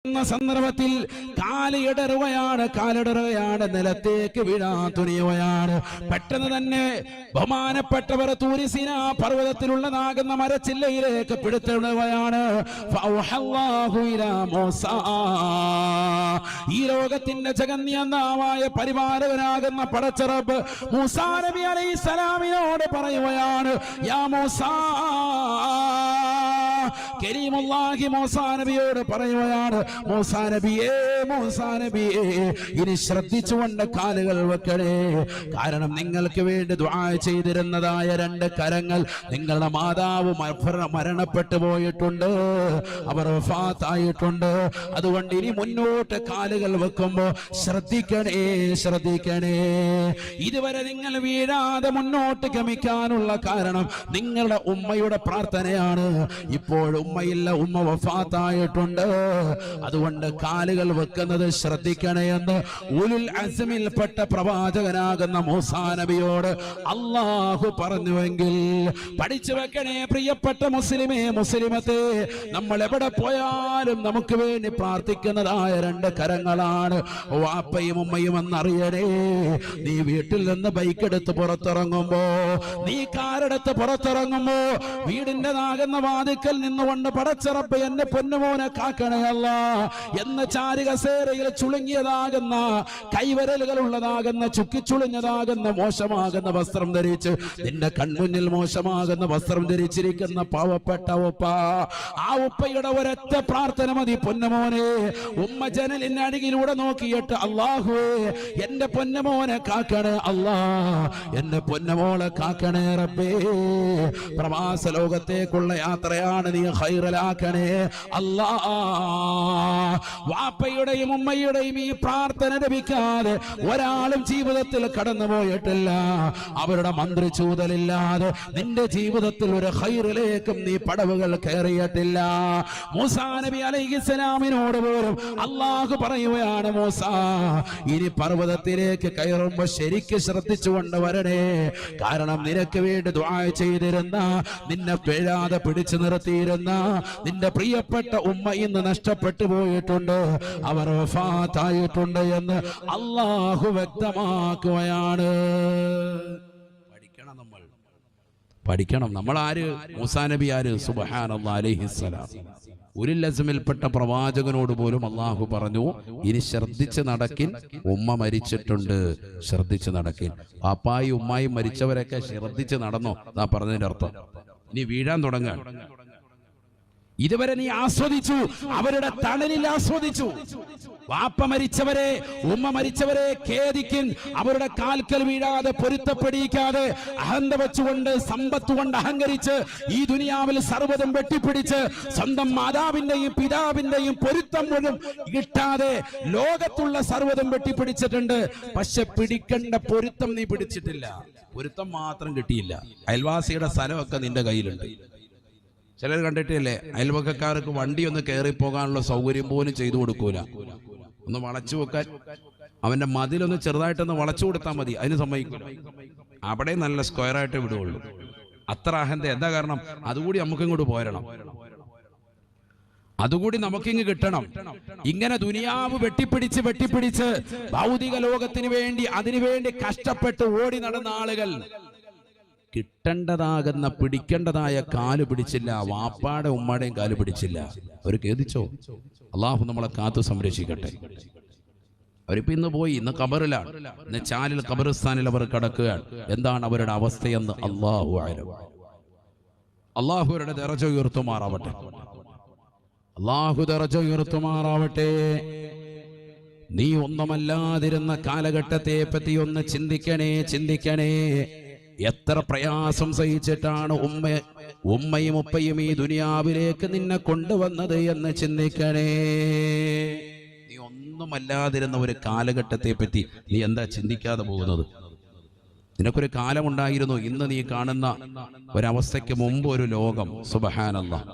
സന്ദർഭത്തിൽ കാലിടറുകയാണ്, നിലത്തേക്ക് വീഴാൻ തുനിയുകയാണ്. പെട്ടെന്ന് തന്നെ ബഹുമാനപ്പെട്ടവർ തൂരി സീനാ പർവ്വതത്തിലുള്ളതാകുന്ന മരച്ചില്ലയിലേക്ക് പിടുത്തിടുകയാണ്. ഈ ലോകത്തിന്റെ ജഗന്യനാവായ പരിപാലകനാകുന്ന പടച്ച റബ്ബ് മൂസാ നബി അലൈഹിസ്സലാമിനോട് പറയുകയാണ്, യാ മൂസാ, കരീമുല്ലാഹി മൂസാ നബിയോട് പറയുകയാണ്, മൂസാ നബിയേ, ഇനി ശ്രദ്ധിച്ചുകൊണ്ട് കാലുകൾ വെക്കണേ. കാരണം നിങ്ങൾക്ക് വേണ്ടി ദുആ ചെയ്തിരുന്നതായ രണ്ട് കരങ്ങൾ നിങ്ങളുടെ മാതാവ് മരണപ്പെട്ടു പോയിട്ടുണ്ട്, അവർ വഫാത്തായിട്ടുണ്ട്. അതുകൊണ്ട് ഇനി മുന്നോട്ട് കാലുകൾ വെക്കുമ്പോ ശ്രദ്ധിക്കണേ. ഇതുവരെ നിങ്ങൾ വീഴാതെ മുന്നോട്ട് ഗമിക്കാനുള്ള കാരണം നിങ്ങളുടെ ഉമ്മയുടെ പ്രാർത്ഥനയാണ്. ഇപ്പോൾ ഉമ്മയില്ല, ഉമ്മ വഫാത്തായിട്ടുണ്ട്. അതുകൊണ്ട് കാലുകൾ വെക്കുന്നത് ശ്രദ്ധിക്കണേ എന്ന് ഉലുൽ അസ്മിൽപ്പെട്ട പ്രവാചകനാകുന്ന മൂസാ നബിയോട് അല്ലാഹു പറഞ്ഞുവെങ്കിൽ പഠിച്ചു വെക്കണേ പ്രിയപ്പെട്ട മുസ്ലിമത്തെ. നമ്മൾ എവിടെ പോയാലും നമുക്ക് വേണ്ടി പ്രാർത്ഥിക്കുന്നതായ രണ്ട് കരങ്ങളാണ് വാപ്പയും ഉമ്മയും എന്നറിയണേ. നീ വീട്ടിൽ നിന്ന് ബൈക്കെടുത്ത് പുറത്തിറങ്ങുമ്പോ, നീ കാറെടുത്ത് പുറത്തിറങ്ങുമ്പോ, വീടിൻ്റെതാകുന്ന വാതിക്കൽ നിന്നുകൊണ്ട് പടച്ച റബ്ബേ എന്നെ പൊന്നുമോനെ കാക്കണേ അല്ലാ എന്ന ചാരുകസേരയിൽ ചുളുങ്ങിയതാകുന്ന കൈവരലുകൾ ഉള്ളതാകുന്ന ചുക്കിച്ചുളിഞ്ഞതാകുന്ന മോശമാകുന്ന വസ്ത്രം ധരിച്ച് നിന്റെ കൺമുന്നിൽ മോശമാകുന്ന വസ്ത്രം ധരിച്ചിരിക്കുന്ന പാവപ്പെട്ട ഉപ്പ, ആ ഉപ്പയുടെ ഒരൊറ്റ പ്രാർത്ഥന മതി പൊന്നുമോനെ. ഉമ്മ ജനലിന്റെ അടിയിലൂടെ നോക്കിയിട്ട് അല്ലാഹുവേ എന്റെ പൊന്നുമോനെ കാക്കണേ അല്ലാ, എന്റെ പൊന്നുമോളെ കാക്കണേ റബ്ബേ. പ്രവാസ ലോകത്തേക്കുള്ള യാത്രയാണ്, നീ ഖൈറലാക്കണേ അല്ലാ. വാപ്പയുടെയും ഉമ്മയുടെയും ഈ പ്രാർത്ഥന ലഭിക്കാതെ ഒരാളും ജീവിതത്തിൽ കടന്നുപോയിട്ടില്ല. അവരുടെ മന്ത്രിച്ചൂതലില്ലാതെ നിന്റെ ജീവിതത്തിൽ ഒരു ഖൈറിലേക്കും നീ പടവുകൾ കയറിയിട്ടില്ല. മൂസാ നബി അലൈഹിസ്സലാമിനോട് പോലും അല്ലാഹു പറയുകയാണ്, മൂസാ ഇനി പർവ്വതത്തിലേക്ക് കയറുമ്പോ ശരിക്ക് ശ്രദ്ധിച്ചുകൊണ്ട് വരണേ. കാരണം നിനക്ക് വേണ്ടി ദുആ ചെയ്തിരുന്ന, നിന്നെ പേഴാതെ പിടിച്ചു നിർത്തിയിരുന്ന നിന്റെ പ്രിയപ്പെട്ട ഉമ്മ ഇന്ന് നഷ്ടപ്പെട്ടു പോയിട്ടുണ്ട്, അവർ വഫാത്തായിട്ടുണ്ട് എന്ന് അല്ലാഹു വ്യക്തമാക്കുകയാണ്. പഠിക്കണം നമ്മൾ ആര്? മൂസാ നബി ആര്? സുബ്ഹാനല്ലാഹ് അലൈഹിസ്സലാം. ഉലുൽ അസ്മിൽപ്പെട്ട പ്രവാചകനോട് പോലും അല്ലാഹു പറഞ്ഞു, ഇനി ശ്രദ്ധിച്ച് നടക്കിൻ, ഉമ്മ മരിച്ചിട്ടുണ്ട്, ശ്രദ്ധിച്ച് നടക്കിൻ. പാപ്പായി ഉമ്മായി മരിച്ചവരൊക്കെ ശ്രദ്ധിച്ച് നടന്നോ എന്നാ പറഞ്ഞതിന്റെ അർത്ഥം. ഇനി വീഴാൻ തുടങ്ങാൻ. ഇതുവരെ നീ ആസ്വദിച്ചു, അവരുടെ തണലിൽ ആസ്വദിച്ചു. വാപ്പ മരിച്ചവരെ, ഉമ്മ മരിച്ചവരെ ഖേദിക്കിൻ. അവരുടെ കാൽക്കൽ വീഴാതെ, പൊരുത്തപ്പെടിക്കാതെ, അഹന്ത വെച്ചുകൊണ്ട്, സമ്പത്ത് കൊണ്ട് അഹങ്കരിച്ച് ഈ ദുനിയാവിൽ സർവ്വതും വെട്ടിപ്പിടിച്ച് സ്വന്തം മാതാവിന്റെയും പിതാവിന്റെയും പൊരുത്തം മുഴുവൻ കിട്ടാതെ ലോകത്തുള്ള സർവ്വതും വെട്ടിപ്പിടിച്ചിട്ടുണ്ട്. പക്ഷെ പിടിക്കേണ്ട പൊരുത്തം നീ പിടിച്ചിട്ടില്ല. പൊരുത്തം മാത്രം കിട്ടിയില്ല. അയൽവാസിയുടെ സ്ഥലമൊക്കെ നിന്റെ കയ്യിലുണ്ട്. ചിലർ കണ്ടിട്ടില്ലേ, അയൽവക്കക്കാർക്ക് വണ്ടി ഒന്ന് കയറിപ്പോകാനുള്ള സൗകര്യം പോലും ചെയ്തു കൊടുക്കൂല. ഒന്ന് വളച്ചു വെക്കാൻ, അവന്റെ മതിലൊന്ന് ചെറുതായിട്ടൊന്ന് വളച്ചു കൊടുത്താൽ മതി, അതിന് സമ്മതിക്കൂല. അവിടെ നല്ല സ്ക്വയറായിട്ട് വിടുകയുള്ളൂ. അത്ര അഹന്ത. എന്താ കാരണം? അതുകൂടി നമുക്കിങ്ങോട്ട് പോരണം, അതുകൂടി നമുക്കിങ്ങ് കിട്ടണം. ഇങ്ങനെ ദുനിയാവ് വെട്ടിപ്പിടിച്ച് ഭൗതിക ലോകത്തിന് വേണ്ടി, അതിനുവേണ്ടി കഷ്ടപ്പെട്ട് ഓടി നടന്ന ആളുകൾ കിട്ടേണ്ടതാകുന്ന, പിടിക്കേണ്ടതായ കാല് പിടിച്ചില്ല. വാപ്പാടെ ഉമ്മയുടെയും കാല് പിടിച്ചില്ല. അവർ ഖേദിച്ചോ? അള്ളാഹു നമ്മളെ കാത്തു സംരക്ഷിക്കട്ടെ. അവരിപ്പോ ഇന്ന് പോയി, ഇന്ന് ഖബറിലാണ്, ഇന്ന് ചാലിൽ ഖബറിസ്ഥാനിൽ അവർ കിടക്കുകയാണ്. എന്താണ് അവരുടെ അവസ്ഥയെന്ന് അള്ളാഹു ആലം. അള്ളാഹു അവരുടെ ദറജ ഉയർത്തുമാറാവട്ടെ. അള്ളാഹു ദറജ ഉയർത്തുമാറാവട്ടെ. നീ ഒന്നുമല്ലാതിരുന്ന കാലഘട്ടത്തെ പറ്റി ഒന്ന് ചിന്തിക്കണേ. എത്ര പ്രയാസം സഹിച്ചിട്ടാണ് ഉമ്മയും ഉപ്പയും ഈ ദുനിയാവിലേക്ക് നിന്നെ കൊണ്ടുവന്നത് എന്ന് ചിന്തിക്കണേ. നീ ഒന്നുമല്ലാതിരുന്ന ഒരു കാലഘട്ടത്തെ പറ്റി നീ എന്താ ചിന്തിക്കാതെ പോകുന്നത്? നിനക്കൊരു കാലമുണ്ടായിരുന്നു. ഇന്ന് നീ കാണുന്ന ഒരവസ്ഥയ്ക്ക് മുമ്പ് ഒരു ലോകം. സുബ്ഹാനല്ലാഹ്.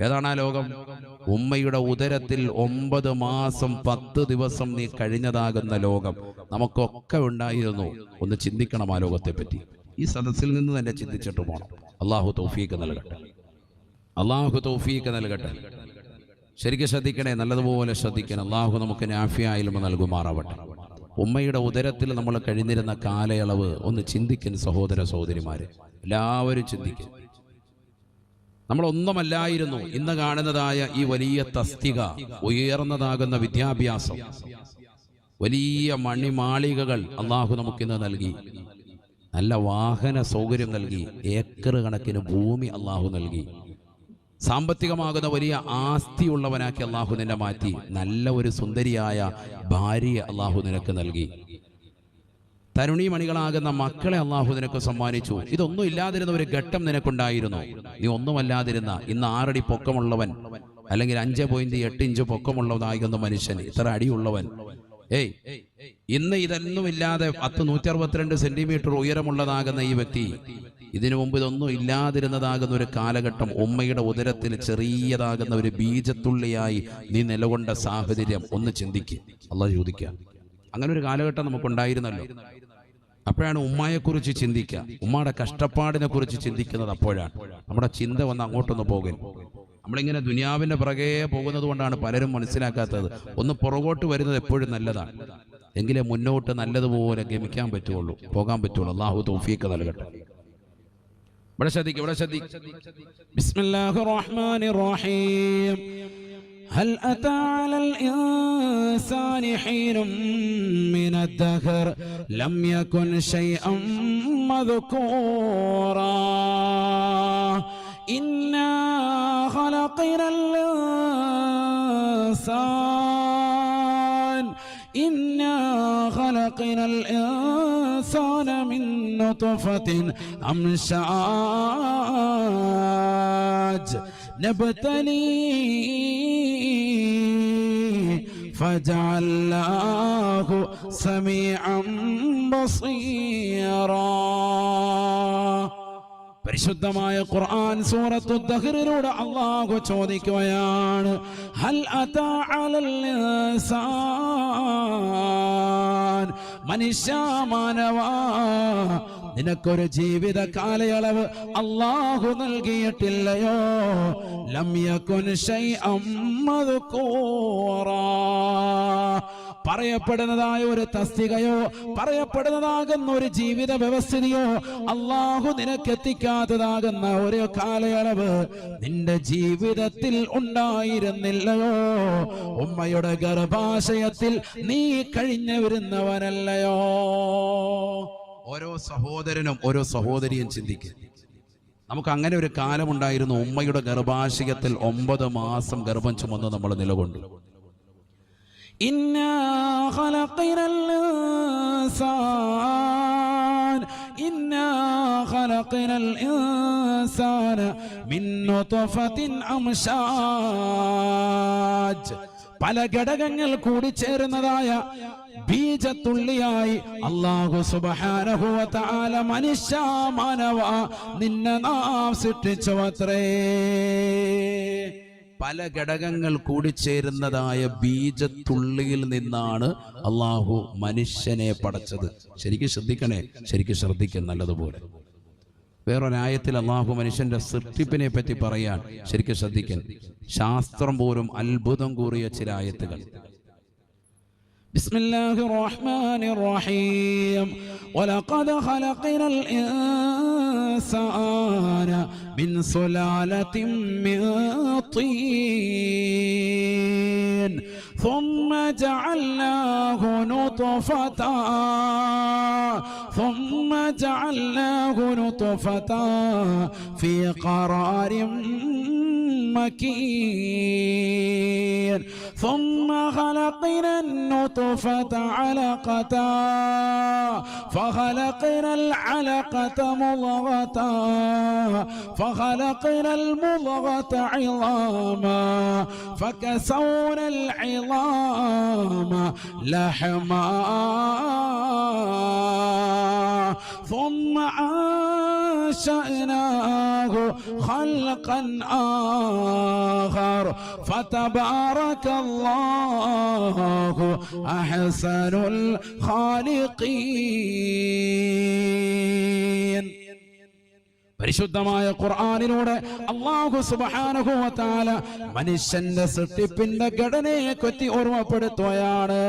ഏതാണ് ആ ലോകം? ഉമ്മയുടെ ഉദരത്തിൽ 9 മാസം 10 ദിവസം നീ കഴിഞ്ഞതാകുന്ന ലോകം നമുക്കൊക്കെ ഉണ്ടായിരുന്നു. ഒന്ന് ചിന്തിക്കണം ആ ലോകത്തെ പറ്റി. ഈ സദസ്സിൽ നിന്ന് തന്നെ ചിന്തിച്ചിട്ട് പോകണം. അല്ലാഹു തൗഫീഖ് നൽകട്ടെ. ശരിക്കും ശ്രദ്ധിക്കണേ, നല്ലതുപോലെ ശ്രദ്ധിക്കണം. അള്ളാഹു നമുക്ക് നാഫിയായാലും നൽകുമാറാവട്ടെ. ഉമ്മയുടെ ഉദരത്തിൽ നമ്മൾ കഴിഞ്ഞിരുന്ന കാലയളവ് ഒന്ന് ചിന്തിക്കുന്ന സഹോദര സഹോദരിമാരെ, എല്ലാവരും ചിന്തിക്കും. നമ്മളൊന്നുമല്ലായിരുന്നു. ഇന്ന് കാണുന്നതായ ഈ വലിയ തസ്തിക, ഉയർന്നതാകുന്ന വിദ്യാഭ്യാസം, വലിയ മണിമാളികകൾ അള്ളാഹു നമുക്കിന്ന് നൽകി. നല്ല വാഹന സൗകര്യം നൽകി. ഏക്കർ കണക്കിന് ഭൂമി അള്ളാഹു നൽകി. സാമ്പത്തികമാകുന്ന വലിയ ആസ്തിയുള്ളവനാക്കി അള്ളാഹു നിന്നെ മാറ്റി. നല്ല ഒരു സുന്ദരിയായ ഭാര്യയെ അള്ളാഹു നിനക്ക് നൽകി. തരുണീമണികളാകുന്ന മക്കളെ അള്ളാഹു നിനക്ക് സമ്മാനിച്ചു. ഇതൊന്നും ഇല്ലാതിരുന്ന ഒരു ഘട്ടം നിനക്കുണ്ടായിരുന്നു. നീ ഒന്നുമല്ലാതിരുന്ന ഇന്ന് 6 അടി പൊക്കമുള്ളവൻ, അല്ലെങ്കിൽ 5.8 ഇഞ്ച് പൊക്കമുള്ളതാകുന്ന മനുഷ്യൻ, ഇത്ര അടിയുള്ളവൻ, ഇന്ന് ഇതൊന്നുമില്ലാതെ 162 സെന്റിമീറ്റർ ഉയരമുള്ളതാകുന്ന ഈ വ്യക്തി, ഇതിനു മുമ്പ് ഇതൊന്നും ഇല്ലാതിരുന്നതാകുന്ന ഒരു കാലഘട്ടം, ഉമ്മയുടെ ഉദരത്തിൽ ചെറിയതാകുന്ന ഒരു ബീജത്തുള്ളിയായി നീ നിലകൊണ്ട സാഹചര്യം ഒന്ന് ചിന്തിക്കുക. അള്ളാഹു ചോദിക്കുക, അങ്ങനെ ഒരു കാലഘട്ടം നമുക്കുണ്ടായിരുന്നല്ലോ. അപ്പോഴാണ് ഉമ്മയെക്കുറിച്ച് ചിന്തിക്കുക, ഉമ്മയുടെ കഷ്ടപ്പാടിനെ കുറിച്ച് ചിന്തിക്കുന്നത്. അപ്പോഴാണ് നമ്മുടെ ചിന്ത വന്ന് അങ്ങോട്ടൊന്ന് പോകൽ. നമ്മളിങ്ങനെ ദുനിയാവിന്റെ പുറകെ പോകുന്നത് കൊണ്ടാണ് പലരും മനസ്സിലാക്കാത്തത്. ഒന്ന് പുറകോട്ട് വരുന്നത് എപ്പോഴും നല്ലതാണ്, എങ്കിലേ മുന്നോട്ട് നല്ലതുപോലെ ഗമിക്കാൻ പറ്റുള്ളൂ, പോകാൻ പറ്റുള്ളൂ. അള്ളാഹു തൗഫീഖ് നൽകട്ടെ. ഇവിടെ ശ്രദ്ധിക്കുക. ബിസ്മില്ലാഹിർ റഹ്മാനിർ റഹീം. هل أتى على الإنسان حين من الدهر لم يكن شيئا مذكورا إنا خلقنا الإنسان من نطفة أمشاج نبتليه فجعلناه سميعا بصيرا. പരിശുദ്ധമായ ഖുർആൻ സൂറത്തു ദഹ്റിലൂടെ അല്ലാഹു ചോദിക്കുകയാണ്, ഹൽ അതാ അലൽ ഇൻസാൻ, മനുഷ്യ മാനവാ, നിനക്കൊരു ജീവിത കാലയളവ് അല്ലാഹു നൽകിയിട്ടില്ലയോ? ലം യകുൻ ശൈഅൻ മദ്കൂറാ, പറയപ്പെടുന്നതായ ഒരു തസ്തികയോ പറയപ്പെടുന്നതാകുന്ന ഒരു ജീവിത വ്യവസ്ഥിതിയോ അല്ലാഹു നിനക്കെത്തിക്കാത്തതാകുന്ന ഒരു കാലയളവ് നിന്റെ ജീവിതത്തിൽ ഉണ്ടായിരുന്നില്ലയോ? ഉമ്മയുടെ ഗർഭാശയത്തിൽ നീ കഴിഞ്ഞു വരുന്നവനല്ലയോ? ഓരോ സഹോദരനും ഓരോ സഹോദരിയും ചിന്തിക്കുക. നമുക്ക് അങ്ങനെ ഒരു കാലമുണ്ടായിരുന്നു. ഉമ്മയുടെ ഗർഭാശയത്തിൽ 9 മാസം ഗർഭം ചുമന്ന് നമ്മൾ നിലകൊണ്ടു. إنا خلقنا الإنسان من نطفة أمشاج, പല ഘടകങ്ങൾ കൂടി ചേർന്നതായ ബീജത്തുള്ളിയായി അല്ലാഹു സുബ്ഹാനഹു വ തആല മനുഷ്യ മാനവ നിന്നെ നാം സൃഷ്ടിച്ചുവത്രേ. പല ഘടകങ്ങൾ കൂടിച്ചേരുന്നതായ ബീജത്തുള്ളിയിൽ നിന്നാണ് അള്ളാഹു മനുഷ്യനെ പടച്ചത്. ശരിക്കും ശ്രദ്ധിക്കണേ, ശരിക്കും ശ്രദ്ധിക്കാൻ നല്ലതുപോലെ. വേറൊരായത്തിൽ അള്ളാഹു മനുഷ്യന്റെ സൃഷ്ടിപ്പിനെ പറ്റി പറയാൻ ശരിക്കും ശ്രദ്ധിക്കാൻ. ശാസ്ത്രം പോലും അത്ഭുതം കൂറിയ ചില ആയത്തുകൾ. ബിസ്മില്ലാഹിർ റഹ്മാനിർ റഹീം. വലഖദ ഖലഖനൽ ഇൻസാന മിൻ സുലാലത്തിൻ മിൻ طين ثم جعلناه نطفة في قرار مكين ثم خلقنا النطفة علقة فخلقنا العلقة مضغة فخلقنا المضغة عظاما فكسونا العظام لحما ثم أنشأناه خلقا آخر فتبارك الله أحسن الخالقين. പരിശുദ്ധമായ ഖുർആനിലൂടെ അല്ലാഹു സുബ്ഹാനഹു വ തആല മനുഷ്യന്റെ സൃഷ്ടിപ്പിന്റെ ഘടനയെ പറ്റി ഓർമ്മപ്പെടുത്തുകയാണ്.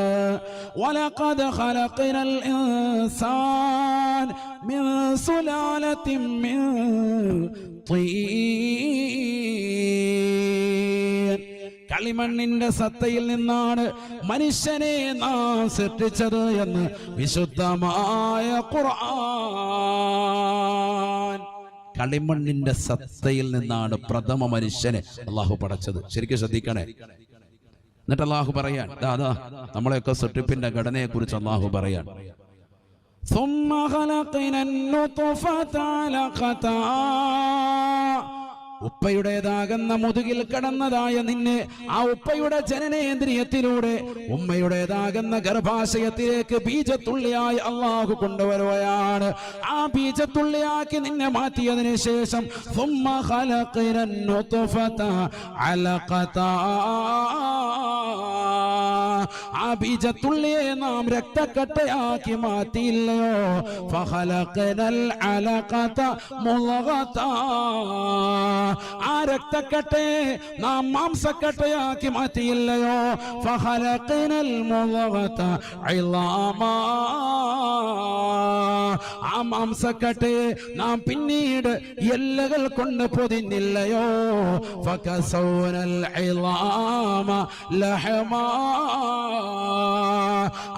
വലഖദ് ഖലഖനൽ ഇൻസാൻ മിൻ സുലാലത്തിൻ മിൻ തീൻ. കളിമണ്ണിന്റെ സത്തയിൽ നിന്നാണ് മനുഷ്യനെ നാം സൃഷ്ടിച്ചത് എന്ന് വിശുദ്ധമായ ഖുർആൻ. കളിമണ്ണിന്റെ സത്തയിൽ നിന്നാണ് പ്രഥമ മനുഷ്യനെ അള്ളാഹു പടച്ചത്. ശരിക്കും ശ്രദ്ധിക്കണേ. എന്നിട്ട് അള്ളാഹു പറയാൻ, അതാ നമ്മളെയൊക്കെ സൃഷ്ടിപ്പിന്റെ ഘടനയെ കുറിച്ച് അള്ളാഹു പറയാൻ, ثم خلقنا النطفة علقة. ഉപ്പയുടേതാകുന്ന മുതുകിൽ കടന്നതായ നിന്നെ ആ ഉപ്പയുടെ ജനനേന്ദ്രിയത്തിലൂടെ ഉമ്മയുടേതാകുന്ന ഗർഭാശയത്തിലേക്ക് ബീജത്തുള്ളിയായി അള്ളാഹു കൊണ്ടുവരുകയാണ്. ആ ബീജത്തുള്ളിയാക്കി നിന്നെ മാറ്റിയതിനു ശേഷം ثم خلقنا النطفة علقة. ആ ബീജത്തുള്ളിയെ നാം രക്തക്കട്ടയാക്കി മാറ്റിയില്ലയോ? فخلقنا العلقة مضغة. ആ രക്തക്കട്ടയെ നാം മാംസക്കട്ടയാക്കി മാറ്റിയില്ലയോ? فخلقنا المضغة عظاما. ആ മാംസക്കട്ടയെ നാം പിന്നീട് എല്ലുകൾ കൊണ്ട് പൊതിഞ്ഞില്ലയോ? فكسونا العظام لحما.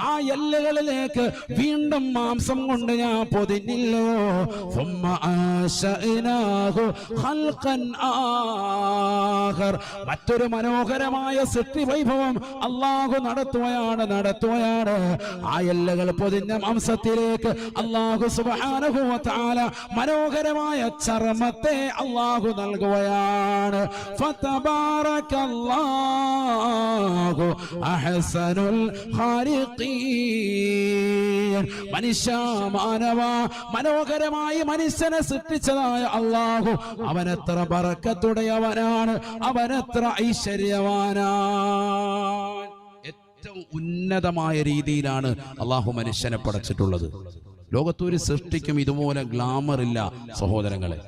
ആ എല്ലുകളിലേക്ക് വീണ്ടും മാംസം കൊണ്ട് ഞാൻ പൊതിഞ്ഞില്ലയോ? ثم أنشأناه خلقا آخر. മറ്റൊരു മനോഹരമായ സൃഷ്ടി വൈഭവം അല്ലാഹു നടത്തുകയാണ്. ആ എല്ലുകൾ പൊതിഞ്ഞ മാംസത്തിലേക്ക് അല്ലാഹു സുബ്ഹാനഹു വ തആല മനോഹരമായ ചർമ്മത്തെ അല്ലാഹു നൽകുകയാണ്. ഫതബാറകല്ലാഹു അഹ്സനുൽ ഖാലിഖീൻ. മനുഷ്യ മാനവ മനോഹരമായി മനുഷ്യനെ സൃഷ്ടിച്ചതായ അല്ലാഹു അവനെത്ര ബറക്കത്തുടയവനാണ്, അവനെത്ര ഐശ്വര്യവാനാണ്. ഏറ്റവും ഉന്നതമായ രീതിയിലാണ് അല്ലാഹു മനുഷ്യനെ പടച്ചിട്ടുള്ളത്. ലോകത്തൊരു സൃഷ്ടിക്കും ഇതുപോലെ ഗ്ലാമർ ഇല്ല സഹോദരങ്ങളെ.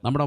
നമ്മുടെ